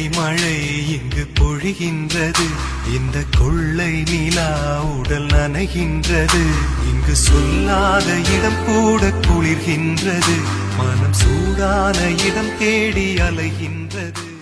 மழை இங்கு பொழிகின்றது. இந்த கொள்ளை நிலா உடல் நனைகின்றது. இங்கு சொல்லாத இடம் கூட குளிர்கின்றது. மனம் சூடான இடம் தேடி அலைகின்றது.